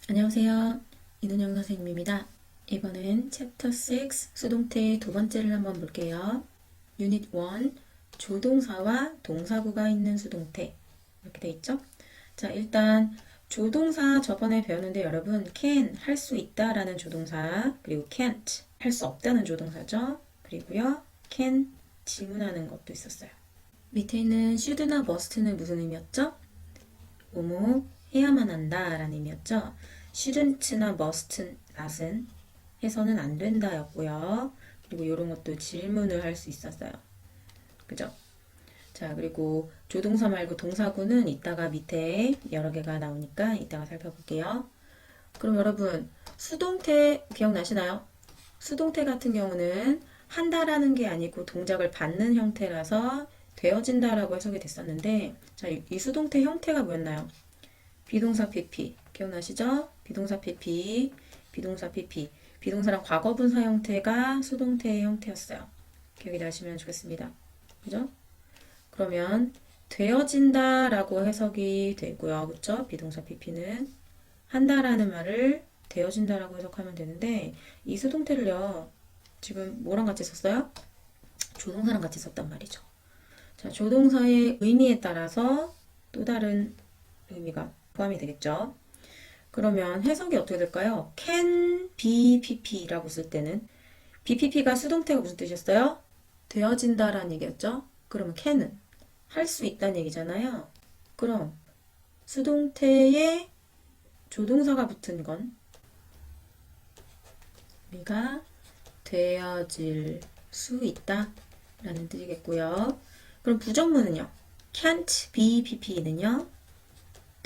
안녕하세요. 이은영 선생님입니다. 이번엔 챕터 6 수동태 두 번째를 한번 볼게요. 유닛 1 조동사와 동사구가 있는 수동태 이렇게 돼 있죠? 자, 일단 조동사 저번에 배웠는데 여러분 can 할 수 있다 라는 조동사 그리고 can't 할 수 없다는 조동사죠. 그리고요 can 질문하는 것도 있었어요. 밑에 있는 should나 must는 무슨 의미였죠? 뭐뭐 해야만 한다 라는 의미였죠. shouldn't나 must, not은 해서는 안 된다 였고요. 그리고 이런 것도 질문을 할 수 있었어요. 그죠? 자, 그리고 조동사 말고 동사구는 이따가 밑에 여러 개가 나오니까 이따가 살펴볼게요. 그럼 여러분, 수동태 기억나시나요? 수동태 같은 경우는 한다라는 게 아니고 동작을 받는 형태라서 되어진다라고 해석이 됐었는데, 자, 이 수동태 형태가 뭐였나요? 비동사 PP 기억나시죠? 비동사 PP, 비동사 PP, 비동사랑 과거분사 형태가 수동태의 형태였어요. 기억이 나시면 좋겠습니다. 그죠? 그러면 되어진다라고 해석이 되고요. 그쵸? 비동사 PP는 한다라는 말을 되어진다라고 해석하면 되는데 이 수동태를요. 지금 뭐랑 같이 썼어요? 조동사랑 같이 썼단 말이죠. 자, 조동사의 의미에 따라서 또 다른 의미가 포함이 되겠죠. 그러면 해석이 어떻게 될까요? can be pp라고 쓸 때는 bpp가 수동태가 무슨 뜻이었어요? 되어진다라는 얘기였죠. 그러면 can은 할 수 있다는 얘기잖아요. 그럼 수동태에 조동사가 붙은 건 우리가 되어질 수 있다 라는 뜻이겠고요. 그럼 부정문은요? can't be pp는요?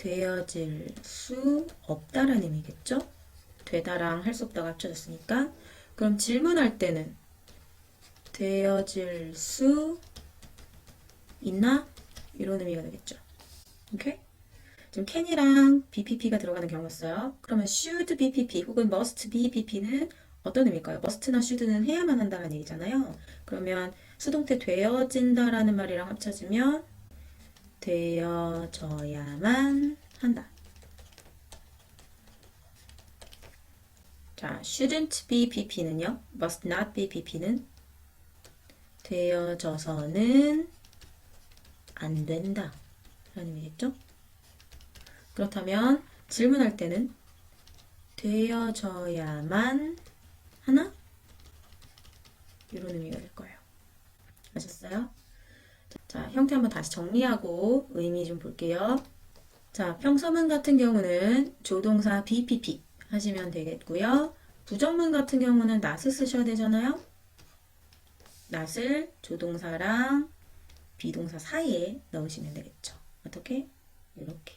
되어질 수 없다라는 의미겠죠? 되다랑 할 수 없다가 합쳐졌으니까. 그럼 질문할 때는 되어질 수 있나? 이런 의미가 되겠죠. 오케이? 지금 can이랑 BPP가 들어가는 경우였어요. 그러면 should BPP 혹은 must BPP는 어떤 의미일까요? must나 should는 해야만 한다는 얘기잖아요. 그러면 수동태 되어진다라는 말이랑 합쳐지면 되어져야만 한다. 자, shouldn't be pp는요. must not be pp는 되어져서는 안 된다 라는 의미겠죠? 그렇다면 질문할 때는 되어져야만 하나? 이런 의미가 될 거예요. 아셨어요? 자, 형태 한번 다시 정리하고 의미 좀 볼게요. 자, 평서문 같은 경우는 조동사 BPP 하시면 되겠고요. 부정문 같은 경우는 not을 쓰셔야 되잖아요. not을 조동사랑 비동사 사이에 넣으시면 되겠죠. 어떻게? 이렇게.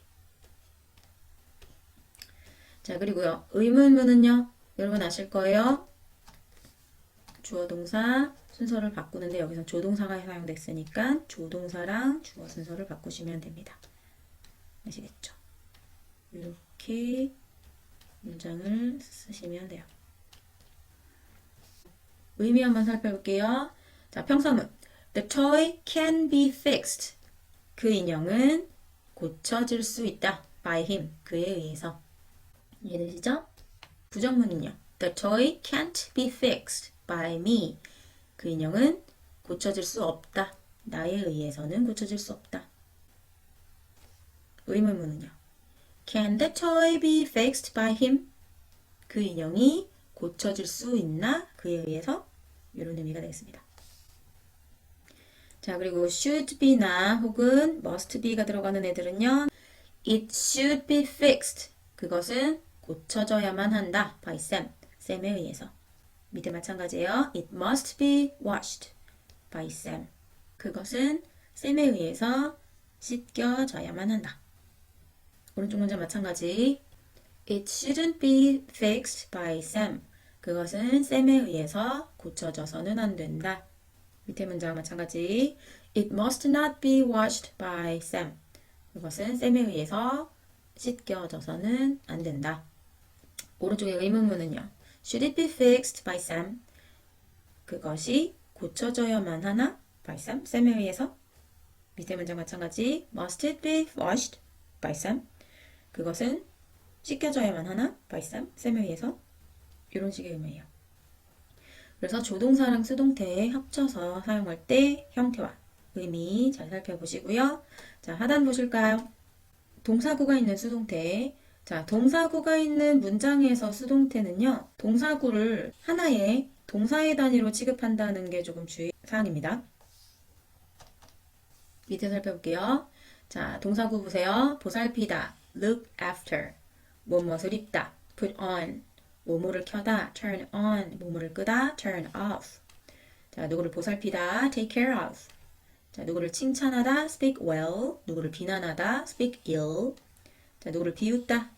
자, 그리고요. 의문문은요. 여러분 아실 거예요. 주어 동사 순서를 바꾸는데 여기서 조동사가 사용됐으니까 조동사랑 주어 순서를 바꾸시면 됩니다. 아시겠죠? 이렇게 문장을 쓰시면 돼요. 의미 한번 살펴볼게요. 자, 평서문. The toy can be fixed. 그 인형은 고쳐질 수 있다. By him. 그에 의해서. 이해되시죠? 부정문은요. The toy can't be fixed by me. 그 인형은 고쳐질 수 없다. 나에 의해서는 고쳐질 수 없다. 의문문은요. Can the toy be fixed by him? 그 인형이 고쳐질 수 있나? 그에 의해서 이런 의미가 되겠습니다. 자, 그리고 should be나 혹은 must be가 들어가는 애들은요. It should be fixed. 그것은 고쳐져야만 한다. by Sam. 쌤에 의해서. 밑에 마찬가지예요. It must be washed by Sam. 그것은 쌤에 의해서 씻겨져야만 한다. 오른쪽 문장 마찬가지. It shouldn't be fixed by Sam. 그것은 쌤에 의해서 고쳐져서는 안 된다. 밑에 문장 마찬가지. It must not be washed by Sam. 그것은 쌤에 의해서 씻겨져서는 안 된다. 오른쪽의 의문문은요. Should it be fixed by Sam? 그것이 고쳐져야만 하나? by Sam? 쌤에 의해서. 밑에 문장 마찬가지. Must it be washed by Sam? 그것은 씻겨져야만 하나? by Sam? 쌤에 의해서? 이런 식의 의미예요. 그래서 조동사랑 수동태 합쳐서 사용할 때 형태와 의미 잘 살펴보시고요. 자, 하단 보실까요? 동사구가 있는 수동태. 자, 동사구가 있는 문장에서 수동태는요, 동사구를 하나의 동사의 단위로 취급한다는 게 조금 주의사항입니다. 밑에 살펴볼게요. 자, 동사구 보세요. 보살피다, look after, 뭐뭇을 입다, put on, 뭐뭐를 켜다, turn on, 뭐뭐를 끄다, turn off. 자, 누구를 보살피다, take care of. 자, 누구를 칭찬하다, speak well. 누구를 비난하다, speak ill. 자, 누구를 비웃다,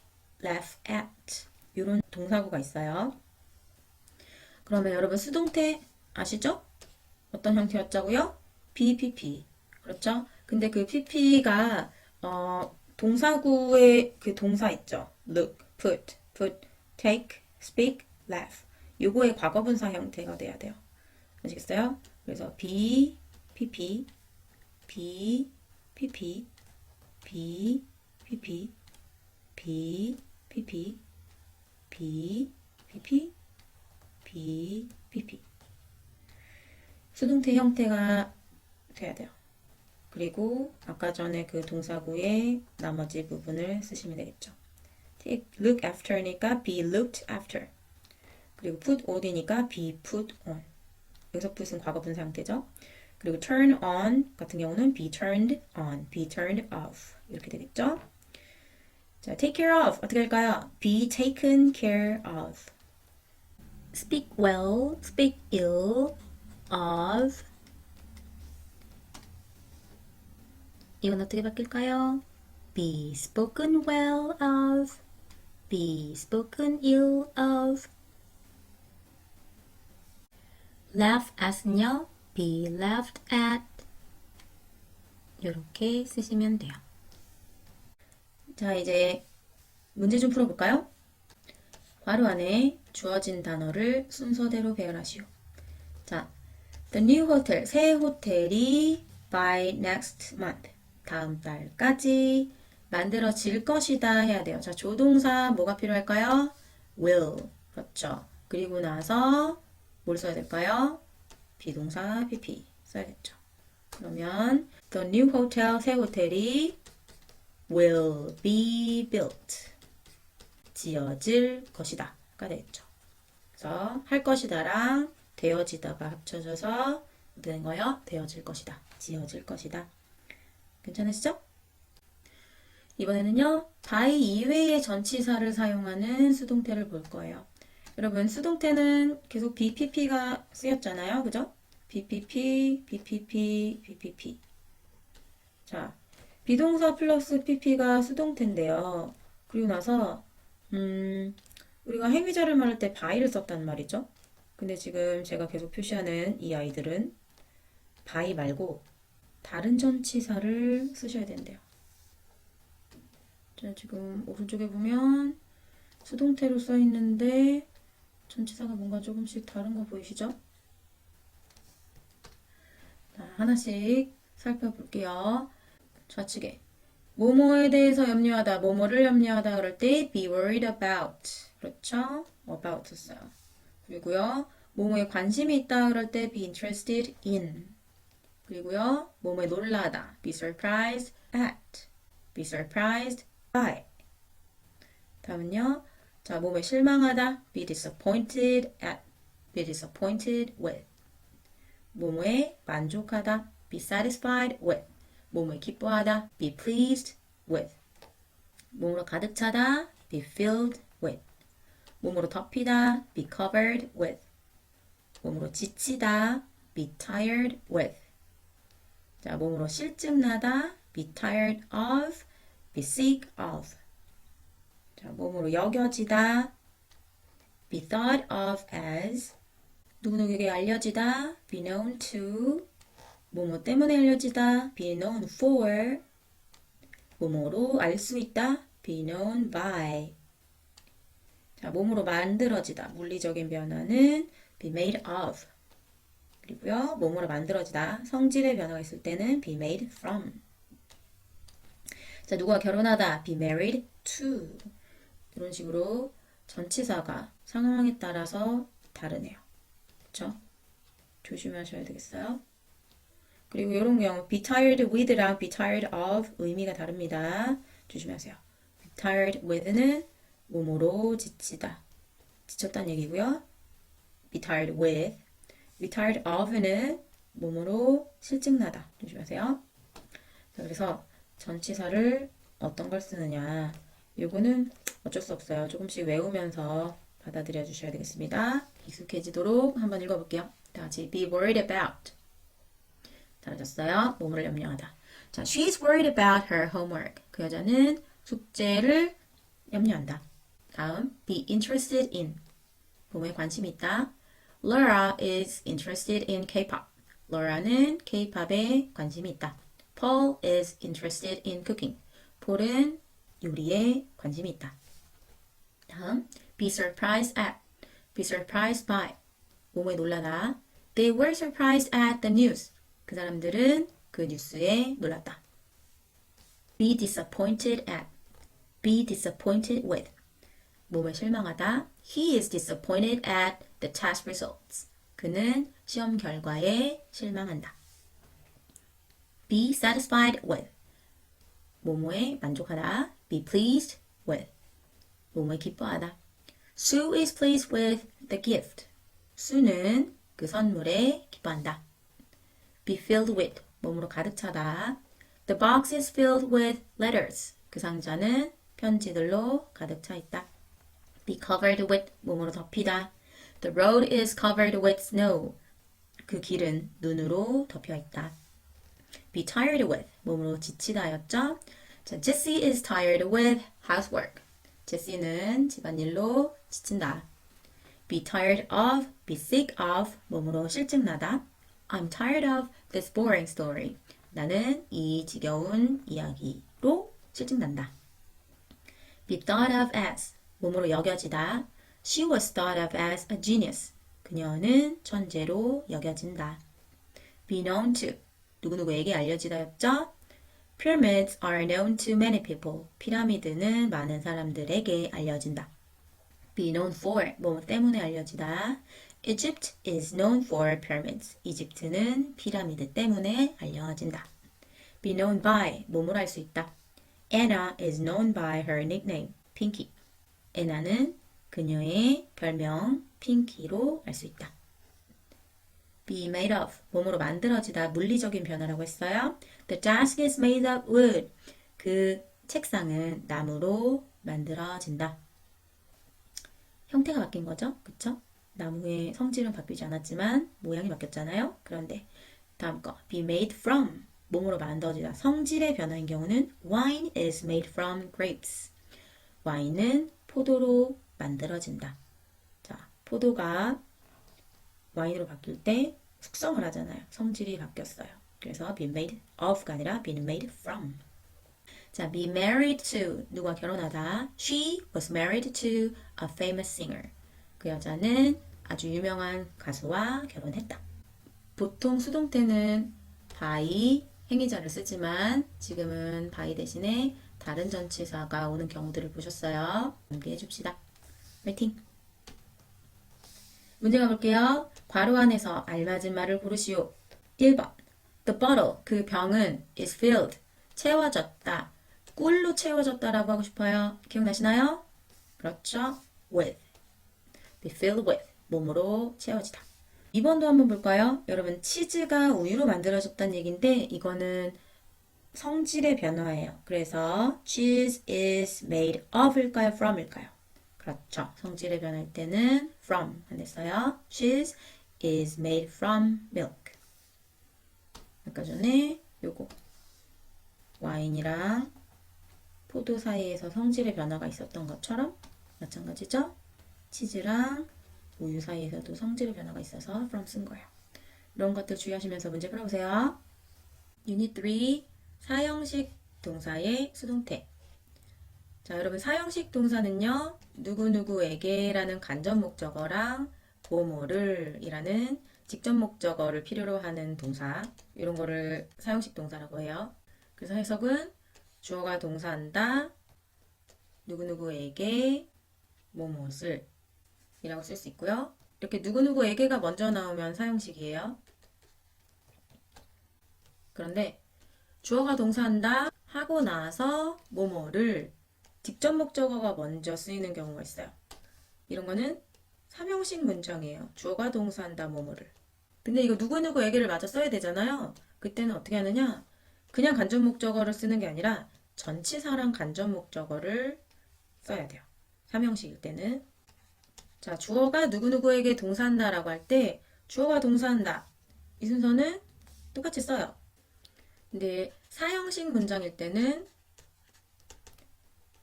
laugh at. 이런 동사구가 있어요. 그러면 여러분 수동태 아시죠? 어떤 형태였자고요? BPP. 그렇죠? 근데 그 PP가 동사구의 그 동사 있죠? look, put, take, speak, laugh. 요거의 과거분사 형태가 돼야 돼요. 아시겠어요? 그래서 B, PP, B, PP, B, PP, B, PP, B, PP, B, PP. 수동태 형태가 돼야 돼요. 그리고 아까 전에 그 동사구의 나머지 부분을 쓰시면 되겠죠. Take, look after니까 be looked after. 그리고 put on이니까 be put on. 여기서 put은 과거분사 형태죠. 그리고 turn on 같은 경우는 be turned on, be turned off. 이렇게 되겠죠. 자, take care of 어떻게 할까요? be taken care of. speak well, speak ill of. 이건 어떻게 바뀔까요? be spoken well of, be spoken ill of. laugh at은요, be laughed at. 이렇게 쓰시면 돼요. 자, 이제 문제 좀 풀어볼까요? 괄호 안에 주어진 단어를 순서대로 배열하시오. 자, the new hotel, 새 호텔이 by next month, 다음 달까지 만들어질 것이다 해야 돼요. 자, 조동사 뭐가 필요할까요? will. 그렇죠. 그리고 나서 뭘 써야 될까요? 비동사 PP 써야겠죠. 그러면 the new hotel, 새 호텔이 will be built. 지어질 것이다. 가 되겠죠. 그래서 할 것이다랑 되어지다가 합쳐져서 된 거요. 되어질 것이다. 지어질 것이다. 괜찮으시죠? 이번에는요. by 이외의 전치사를 사용하는 수동태를 볼 거예요. 여러분 수동태는 계속 BPP가 쓰였잖아요. 그죠? BPP, BPP, BPP. 자, 비동사 플러스 PP가 수동태인데요. 그리고 나서 우리가 행위자를 말할 때 by를 썼단 말이죠. 근데 지금 제가 계속 표시하는 이 아이들은 by 말고 다른 전치사를 쓰셔야 된대요. 자, 지금 오른쪽에 보면 수동태로 써 있는데 전치사가 뭔가 조금씩 다른 거 보이시죠? 자, 하나씩 살펴볼게요. 좌측에 뭐뭐에 대해서 염려하다, 뭐뭐를 염려하다 그럴 때 be worried about. 그렇죠? about 썼어요. 그리고요, 뭐뭐에 관심이 있다 그럴 때 be interested in. 그리고요, 뭐뭐에 놀라다, be surprised at, be surprised by. 다음은요, 자, 뭐뭐에 실망하다, be disappointed at, be disappointed with. 뭐뭐에 만족하다, be satisfied with. 뭐뭐에 기뻐하다, be pleased with. 뭐뭐로 가득 차다, be filled with. 몸으로 덮이다, be covered with. 몸으로 지치다, be tired with. 자, 몸으로 실증나다, be tired of, be sick of. 자, 몸으로 여겨지다, be thought of as. 누구누구에게 알려지다, be known to. 뭐뭐 때문에 알려지다, be known for. 뭐뭐로 알 수 있다, be known by. 자, 몸으로 만들어지다. 물리적인 변화는 be made of. 그리고요, 몸으로 만들어지다. 성질의 변화가 있을 때는 be made from. 자, 누구와 결혼하다. be married to. 이런 식으로 전치사가 상황에 따라서 다르네요. 그쵸? 조심하셔야 되겠어요. 그리고 이런 경우 be tired with랑 be tired of 의미가 다릅니다. 조심하세요. be tired with는 몸으로 지치다. 지쳤다는 얘기고요. be tired with. be tired of는 몸으로 실증나다. 조심하세요. 자, 그래서 전치사를 어떤 걸 쓰느냐. 요거는 어쩔 수 없어요. 조금씩 외우면서 받아들여 주셔야 되겠습니다. 익숙해지도록 한번 읽어볼게요. 다 같이 be worried about. 잘하셨어요. 몸을 염려하다. 자, she's worried about her homework. 그 여자는 숙제를 염려한다. 다음, be interested in. 몸에 관심이 있다. Laura is interested in K-pop. Laura는 K-pop에 관심이 있다. Paul is interested in cooking. 폴은 요리에 관심이 있다. 다음, be surprised at. be surprised by. 몸에 놀라다. They were surprised at the news. 그 사람들은 그 뉴스에 놀랐다. be disappointed at. be disappointed with. 몸에 실망하다. He is disappointed at the test results. 그는 시험 결과에 실망한다. be satisfied with. 뭐뭐에 만족하다. be pleased with. 뭐뭐에 기뻐하다. Sue is pleased with the gift. 수는 그 선물에 기뻐한다. be filled with. 몸으로 가득 차다. The box is filled with letters. 그 상자는 편지들로 가득 차 있다. be covered with. 몸으로 덮이다. The road is covered with snow. 그 길은 눈으로 덮여 있다. be tired with. 몸으로 지치다였죠. 자, Jessie is tired with housework. 제시는 집안일로 지친다. be tired of. be sick of. 몸으로 실증나다. I'm tired of this boring story. 나는 이 지겨운 이야기로 실증난다. be thought of as. 몸으로 여겨지다. She was thought of as a genius. 그녀는 천재로 여겨진다. be known to. 누구누구에게 알려지다였죠? Pyramids are known to many people. 피라미드는 많은 사람들에게 알려진다. be known for. 뭐 때문에 알려지다. Egypt is known for pyramids. 이집트는 피라미드 때문에 알려진다. be known by. 몸으로 알 수 있다. Anna is known by her nickname, Pinky. 애나는 그녀의 별명 핑키로 알 수 있다. be made of. 몸으로 만들어지다. 물리적인 변화라고 했어요. The desk is made of wood. 그 책상은 나무로 만들어진다. 형태가 바뀐 거죠. 그쵸? 나무의 성질은 바뀌지 않았지만 모양이 바뀌었잖아요. 그런데 다음 거 be made from. 몸으로 만들어지다. 성질의 변화인 경우는 wine is made from grapes. 와인은 포도로 만들어진다. 자, 포도가 와인으로 바뀔 때 숙성을 하잖아요. 성질이 바뀌었어요. 그래서 be made of가 아니라 be made from. 자, be married to. 누가 결혼하다. She was married to a famous singer. 그 여자는 아주 유명한 가수와 결혼했다. 보통 수동태는 by 행위자를 쓰지만 지금은 by 대신에 다른 전치사가 오는 경우들을 보셨어요. 함께 해줍시다. 화이팅! 문제 가볼게요. 괄호 안에서 알맞은 말을 고르시오. 1번 The bottle, 그 병은 is filled, 채워졌다. 꿀로 채워졌다라고 하고 싶어요. 기억나시나요? 그렇죠. with, be filled with, 몸으로 채워지다. 2번도 한번 볼까요? 여러분, 치즈가 우유로 만들어졌다는 얘기인데 이거는 성질의 변화예요. 그래서 cheese is made of일까요? from일까요? 그렇죠. 성질의 변화일 때는 from 안 됐어요. Cheese is made from milk. 아까 전에 요거 와인이랑 포도 사이에서 성질의 변화가 있었던 것처럼 마찬가지죠. 치즈랑 우유 사이에서도 성질의 변화가 있어서 from 쓴 거예요. 이런 것들 주의하시면서 문제 풀어보세요. 유닛 3 사형식 동사의 수동태. 자, 여러분 사형식 동사는요. 누구누구에게 라는 간접 목적어랑 뭐뭐를 이라는 직접 목적어를 필요로 하는 동사 이런 거를 사형식 동사라고 해요. 그래서 해석은 주어가 동사한다. 누구누구에게 뭐뭇을 이라고 쓸 수 있고요. 이렇게 누구누구에게가 먼저 나오면 사형식이에요. 그런데 주어가 동사한다 하고 나서 뭐뭐를 직접 목적어가 먼저 쓰이는 경우가 있어요. 이런 거는 삼형식 문장이에요. 주어가 동사한다 뭐뭐를. 근데 이거 누구누구에게를 맞아 써야 되잖아요. 그때는 어떻게 하느냐? 그냥 간접 목적어를 쓰는 게 아니라 전치사랑 간접 목적어를 써야 돼요. 삼형식일 때는. 자, 주어가 누구누구에게 동사한다 라고 할 때 주어가 동사한다. 이 순서는 똑같이 써요. 근데 사형식 문장일 때는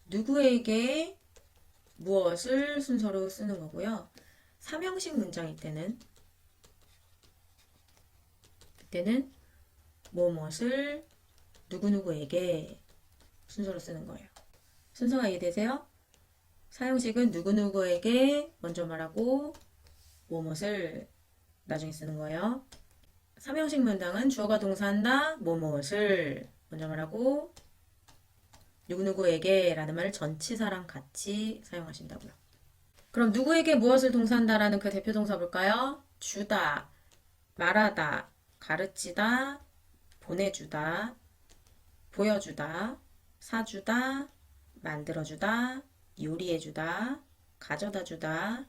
누구에게 무엇을 순서로 쓰는 거고요. 삼형식 문장일 때는 그때는 무엇을 누구누구에게 순서로 쓰는 거예요. 순서가 이해되세요? 사형식은 누구누구에게 먼저 말하고 무엇을 나중에 쓰는 거예요. 삼형식 문장은 주어가 동사한다 무엇을 먼저 말하고 누구누구에게 라는 말을 전치사랑 같이 사용하신다고요. 그럼 누구에게 무엇을 동사한다 라는 그 대표 동사 볼까요? 주다, 말하다, 가르치다, 보내주다, 보여주다, 사주다, 만들어주다, 요리해주다, 가져다주다,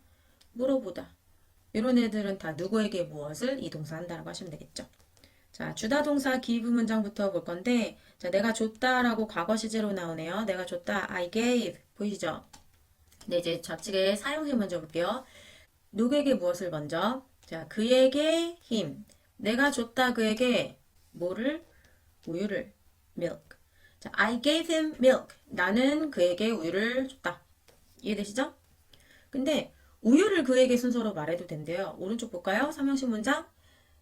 물어보다. 이런 애들은 다 누구에게 무엇을 이 동사 한다라고 하시면 되겠죠. 자, 주다 동사 give 문장부터 볼 건데, 자, 내가 줬다라고 과거 시제로 나오네요. 내가 줬다, I gave. 보이시죠? 네, 이제 좌측에 사용식 먼저 볼게요. 누구에게 무엇을 먼저? 자, 그에게 힘. 내가 줬다 그에게 뭐를? 우유를. milk. 자, I gave him milk. 나는 그에게 우유를 줬다. 이해되시죠? 근데 우유를 그에게 순서로 말해도 된대요. 오른쪽 볼까요? 삼형식 문장.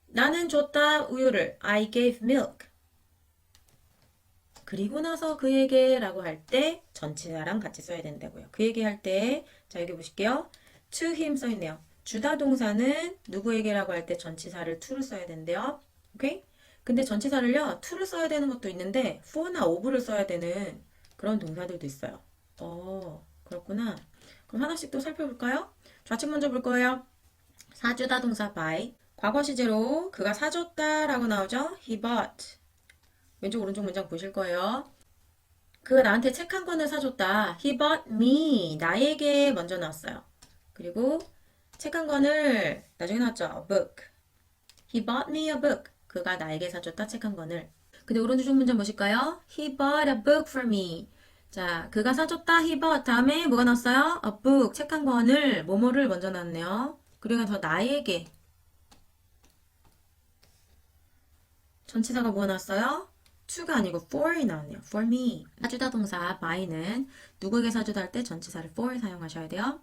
나는 줬다 우유를. I gave milk. 그리고 나서 그에게 라고 할 때 전치사랑 같이 써야 된다고요. 그에게 할 때, 자, 여기 보실게요. to him 써있네요. 주다 동사는 누구에게 라고 할 때 전치사를 to를 써야 된대요. 오케이? 근데 전치사를요, to를 써야 되는 것도 있는데, for나 of를 써야 되는 그런 동사들도 있어요. 그렇구나. 그럼 하나씩 또 살펴볼까요? 좌측 먼저 볼 거예요. 사주다 동사 buy. 과거 시제로 그가 사줬다 라고 나오죠? He bought. 왼쪽 오른쪽 문장 보실 거예요. 그가 나한테 책 한 권을 사줬다. He bought me. 나에게 먼저 나왔어요. 그리고 책 한 권을 나중에 나왔죠. A book. He bought me a book. 그가 나에게 사줬다 책 한 권을. 근데 오른쪽 문장 보실까요? He bought a book for me. 자, 그가 사줬다. He bought. 다음에 뭐가 나왔어요? A book. 책 한 권을 뭐뭐를 먼저 나왔네요. 그리고 나서 나에게. 전치사가 뭐가 나왔어요? to가 아니고 for이 나왔네요. for me. 사주다 동사 by는 누구에게 사주다 할 때 전치사를 for 사용하셔야 돼요.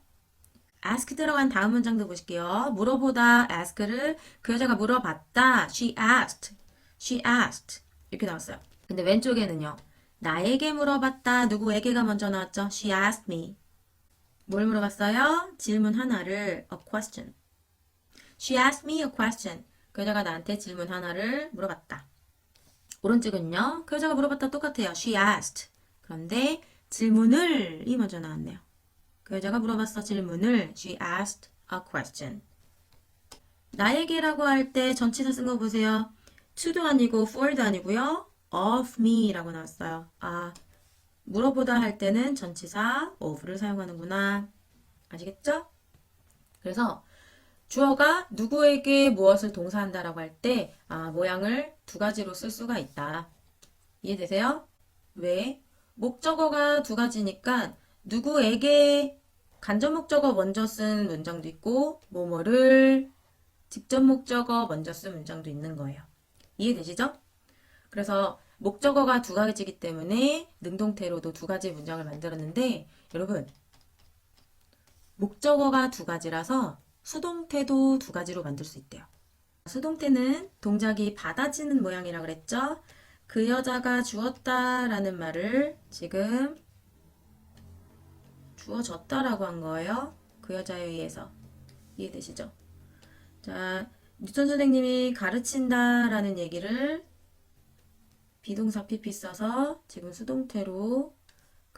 ask 들어간 다음 문장도 보실게요. 물어보다 ask를 그 여자가 물어봤다. She asked. She asked. 이렇게 나왔어요. 근데 왼쪽에는요. 나에게 물어봤다. 누구에게가 먼저 나왔죠? She asked me. 뭘 물어봤어요? 질문 하나를 a question. She asked me a question. 그 여자가 나한테 질문 하나를 물어봤다. 오른쪽은요. 그 여자가 물어봤다 똑같아요. She asked. 그런데 질문을 이 먼저 나왔네요. 그 여자가 물어봤어 질문을. She asked a question. 나에게라고 할 때 전치사 쓴 거 보세요. to도 아니고 for도 아니고요. of me 라고 나왔어요. 아, 물어보다 할 때는 전치사 of를 사용하는구나. 아시겠죠? 그래서 주어가 누구에게 무엇을 동사한다라고 할 때 모양을 두 가지로 쓸 수가 있다. 이해되세요? 왜? 목적어가 두 가지니까 누구에게 간접 목적어 먼저 쓴 문장도 있고 뭐뭐를 직접 목적어 먼저 쓴 문장도 있는 거예요. 이해되시죠? 그래서 목적어가 두 가지이기 때문에 능동태로도 두 가지 문장을 만들었는데 여러분 목적어가 두 가지라서 수동태도 두 가지로 만들 수 있대요. 수동태는 동작이 받아지는 모양이라 그랬죠? 그 여자가 주었다라는 말을 지금 주어졌다라고 한 거예요. 그 여자에 의해서. 이해되시죠? 자, 뉴턴 선생님이 가르친다라는 얘기를 비동사 PP 써서 지금 수동태로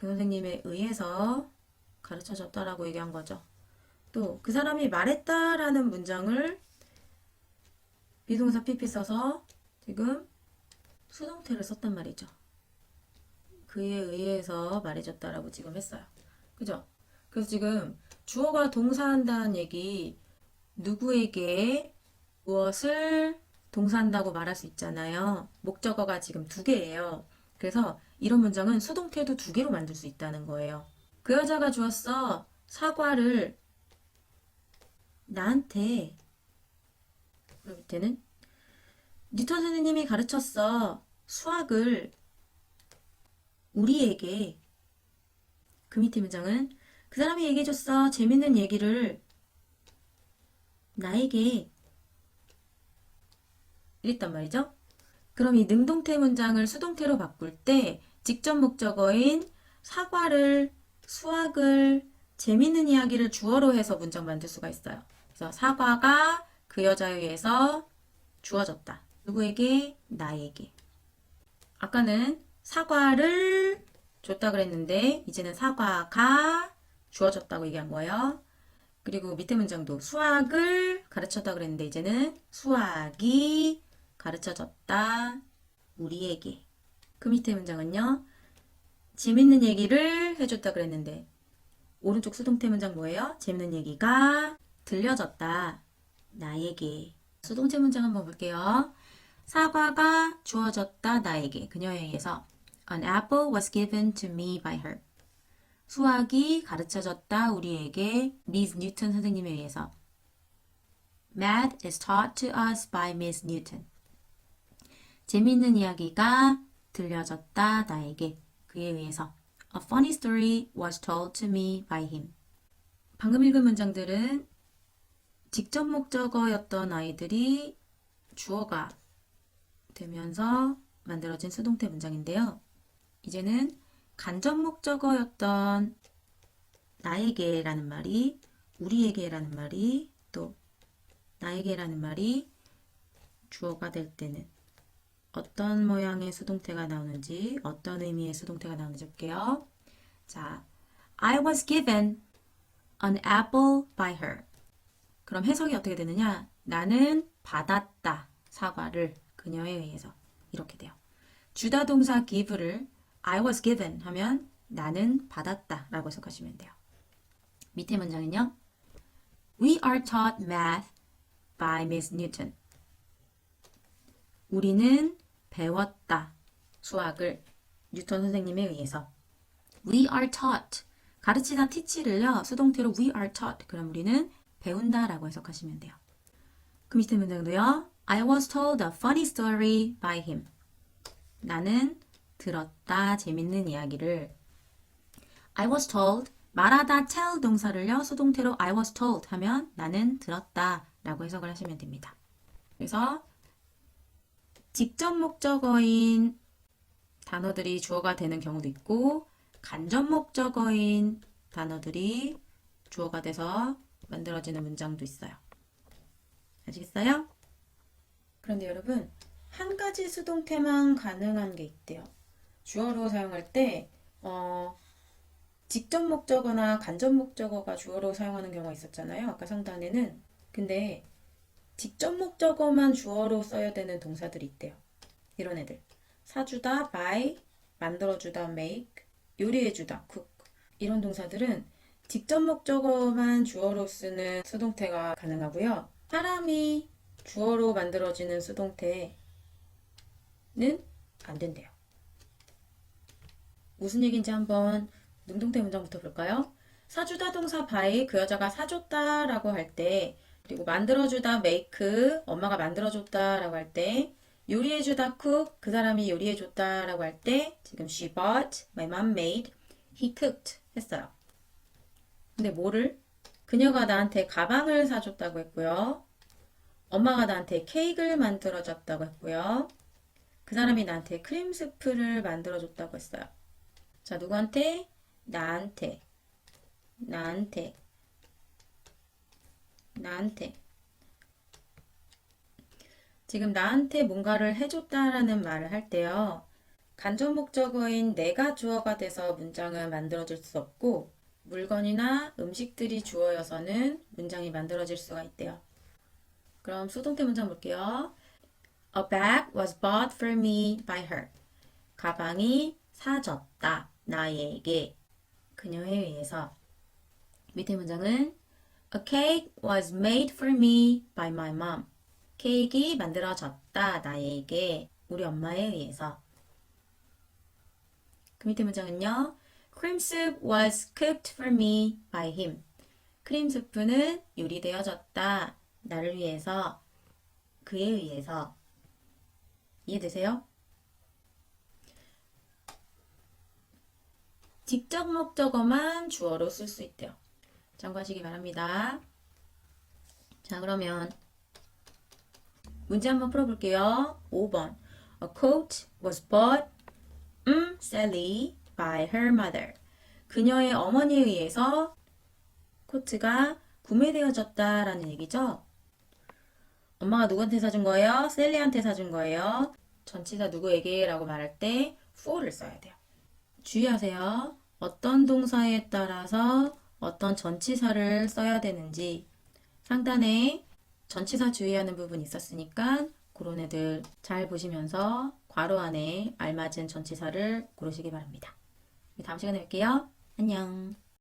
그 선생님에 의해서 가르쳐줬다라고 얘기한 거죠. 또 그 사람이 말했다라는 문장을 비동사 PP 써서 지금 수동태를 썼단 말이죠. 그에 의해서 말해줬다라고 지금 했어요. 그죠? 그래서 지금 주어가 동사한다는 얘기, 누구에게 무엇을 동사한다고 말할 수 있잖아요. 목적어가 지금 두 개예요. 그래서 이런 문장은 수동태도 두 개로 만들 수 있다는 거예요. 그 여자가 주었어. 사과를 나한테. 그럼 밑에는 뉴턴 선생님이 가르쳤어. 수학을 우리에게. 그 밑에 문장은 그 사람이 얘기해줬어. 재밌는 얘기를 나에게. 이랬단 말이죠. 그럼 이 능동태 문장을 수동태로 바꿀 때 직접 목적어인 사과를, 수학을, 재밌는 이야기를 주어로 해서 문장 만들 수가 있어요. 그래서 사과가 그 여자에 의해서 주어졌다. 누구에게? 나에게. 아까는 사과를 줬다 그랬는데 이제는 사과가 주어졌다고 얘기한 거예요. 그리고 밑에 문장도 수학을 가르쳤다 그랬는데 이제는 수학이 가르쳐졌다. 우리에게. 그 밑에 문장은요. 재밌는 얘기를 해줬다 그랬는데 오른쪽 수동태 문장 뭐예요? 재밌는 얘기가 들려졌다. 나에게. 수동태 문장 한번 볼게요. 사과가 주어졌다 나에게. 그녀에 의해서. An apple was given to me by her. 수학이 가르쳐졌다 우리에게 Miss Newton 선생님에 의해서. Math is taught to us by Miss Newton. 재미있는 이야기가 들려졌다 나에게. 그에 의해서. A funny story was told to me by him. 방금 읽은 문장들은 직접 목적어였던 아이들이 주어가 되면서 만들어진 수동태 문장인데요. 이제는 간접 목적어였던 나에게라는 말이, 우리에게라는 말이, 또 나에게라는 말이 주어가 될 때는 어떤 모양의 수동태가 나오는지, 어떤 의미의 수동태가 나오는지 볼게요. 자, I was given an apple by her. 그럼 해석이 어떻게 되느냐? 나는 받았다. 사과를 그녀에 의해서. 이렇게 돼요. 주다 동사 give를 I was given 하면 나는 받았다 라고 해석하시면 돼요. 밑에 문장은요. We are taught math by Miss Newton. 우리는 배웠다. 수학을 뉴턴 선생님에 의해서. We are taught. 가르치다 teach를요. 수동태로 we are taught. 그럼 우리는 배운다 라고 해석하시면 돼요. 그 밑에 문장도요. I was told a funny story by him. 나는 들었다. 재밌는 이야기를. I was told. 말하다 tell 동사를요. 수동태로 I was told 하면 나는 들었다 라고 해석을 하시면 됩니다. 그래서 직접 목적어인 단어들이 주어가 되는 경우도 있고 간접 목적어인 단어들이 주어가 돼서 만들어지는 문장도 있어요. 아시겠어요? 그런데 여러분 한 가지 수동태만 가능한 게 있대요. 주어로 사용할 때 직접 목적어나 간접 목적어가 주어로 사용하는 경우가 있었잖아요. 아까 상단에는. 근데 직접 목적어만 주어로 써야 되는 동사들이 있대요. 이런 애들. 사주다, buy, 만들어주다, make, 요리해주다, cook. 이런 동사들은 직접 목적어만 주어로 쓰는 수동태가 가능하고요. 사람이 주어로 만들어지는 수동태는 안 된대요. 무슨 얘기인지 한번 능동태 문장부터 볼까요? 사주다 동사 by, 그 여자가 사줬다 라고 할 때, 그리고 만들어주다 make, 엄마가 만들어줬다 라고 할 때, 요리해주다 cook, 그 사람이 요리해줬다 라고 할 때, 지금 she bought, my mom made, he cooked 했어요. 근데 뭐를? 그녀가 나한테 가방을 사줬다고 했고요. 엄마가 나한테 케이크를 만들어줬다고 했고요. 그 사람이 나한테 크림 스프를 만들어줬다고 했어요. 자, 누구한테? 나한테. 나한테. 나한테. 지금 나한테 뭔가를 해줬다라는 말을 할 때요. 간접 목적어인 내가 주어가 돼서 문장은 만들어질 수 없고 물건이나 음식들이 주어여서는 문장이 만들어질 수가 있대요. 그럼 수동태 문장 볼게요. A bag was bought for me by her. 가방이 사줬다. 나에게. 그녀에 의해서. 밑에 문장은 A cake was made for me by my mom. 케이크가 만들어졌다. 나에게. 우리 엄마에 의해서. 그 밑에 문장은요. Cream soup was cooked for me by him. 크림 스프는 요리되어졌다. 나를 위해서. 그에 의해서. 이해되세요? 직접 목적어만 주어로 쓸 수 있대요. 참고하시기 바랍니다. 자, 그러면 문제 한번 풀어볼게요. 5번. A coat was bought, Sally, by her mother. 그녀의 어머니에 의해서 코트가 구매되어졌다라는 얘기죠. 엄마가 누구한테 사준 거예요? 셀리한테 사준 거예요. 전치사 누구에게 라고 말할 때 for를 써야 돼요. 주의하세요. 어떤 동사에 따라서 어떤 전치사를 써야 되는지 상단에 전치사 주의하는 부분이 있었으니까 그런 애들 잘 보시면서 괄호 안에 알맞은 전치사를 고르시기 바랍니다. 다음 시간에 뵐게요. 안녕.